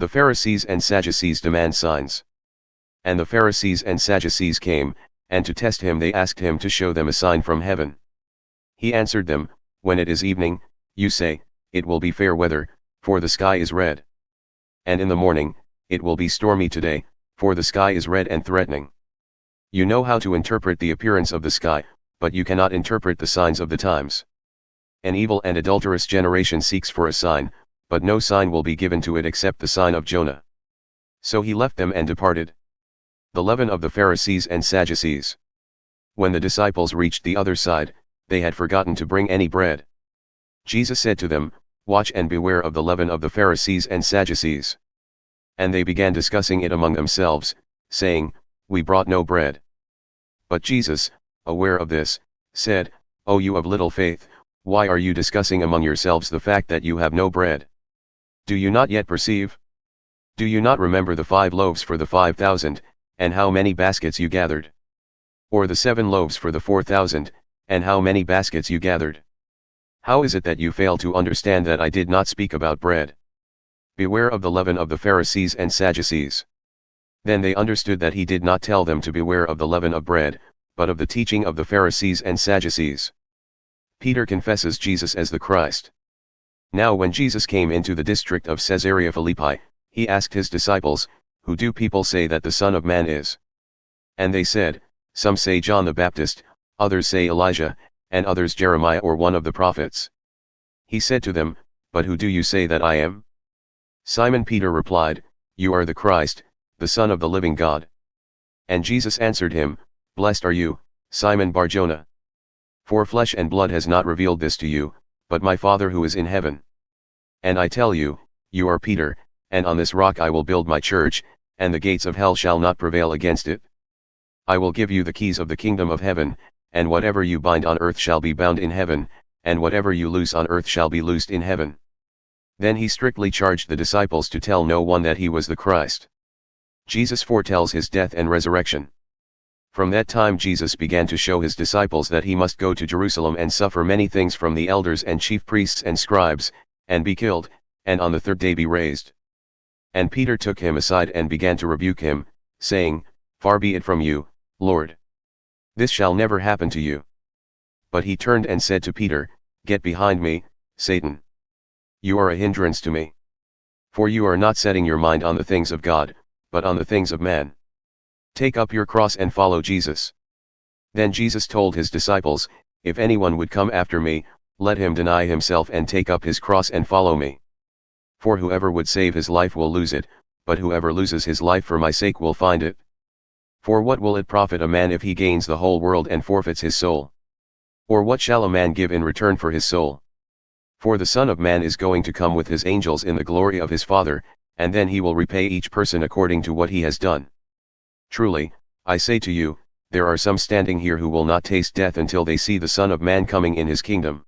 The Pharisees and Sadducees demand signs. And the Pharisees and Sadducees came, and to test him they asked him to show them a sign from heaven. He answered them, When it is evening, you say, it will be fair weather, for the sky is red. And in the morning, it will be stormy today, for the sky is red and threatening. You know how to interpret the appearance of the sky, but you cannot interpret the signs of the times. An evil and adulterous generation seeks for a sign, but no sign will be given to it except the sign of Jonah. So he left them and departed. The leaven of the Pharisees and Sadducees. When the disciples reached the other side, they had forgotten to bring any bread. Jesus said to them, Watch and beware of the leaven of the Pharisees and Sadducees. And they began discussing it among themselves, saying, We brought no bread. But Jesus, aware of this, said, O you of little faith, why are you discussing among yourselves the fact that you have no bread? Do you not yet perceive? Do you not remember the 5 loaves for the 5,000, and how many baskets you gathered? Or the 7 loaves for the 4,000, and how many baskets you gathered? How is it that you fail to understand that I did not speak about bread? Beware of the leaven of the Pharisees and Sadducees. Then they understood that he did not tell them to beware of the leaven of bread, but of the teaching of the Pharisees and Sadducees. Peter confesses Jesus as the Christ. Now when Jesus came into the district of Caesarea Philippi, he asked his disciples, Who do people say that the Son of Man is? And they said, Some say John the Baptist, others say Elijah, and others Jeremiah or one of the prophets. He said to them, But who do you say that I am? Simon Peter replied, You are the Christ, the Son of the living God. And Jesus answered him, Blessed are you, Simon Bar-Jonah. For flesh and blood has not revealed this to you, but my Father who is in heaven. And I tell you, you are Peter, and on this rock I will build my church, and the gates of hell shall not prevail against it. I will give you the keys of the kingdom of heaven, and whatever you bind on earth shall be bound in heaven, and whatever you loose on earth shall be loosed in heaven. Then he strictly charged the disciples to tell no one that he was the Christ. Jesus foretells his death and resurrection. From that time Jesus began to show his disciples that he must go to Jerusalem and suffer many things from the elders and chief priests and scribes, and be killed, and on the 3rd day be raised. And Peter took him aside and began to rebuke him, saying, Far be it from you, Lord. This shall never happen to you. But he turned and said to Peter, Get behind me, Satan. You are a hindrance to me. For you are not setting your mind on the things of God, but on the things of man. Take up your cross and follow Jesus. Then Jesus told his disciples, If anyone would come after me, let him deny himself and take up his cross and follow me. For whoever would save his life will lose it, but whoever loses his life for my sake will find it. For what will it profit a man if he gains the whole world and forfeits his soul? Or what shall a man give in return for his soul? For the Son of Man is going to come with his angels in the glory of his Father, and then he will repay each person according to what he has done. Truly, I say to you, there are some standing here who will not taste death until they see the Son of Man coming in his kingdom.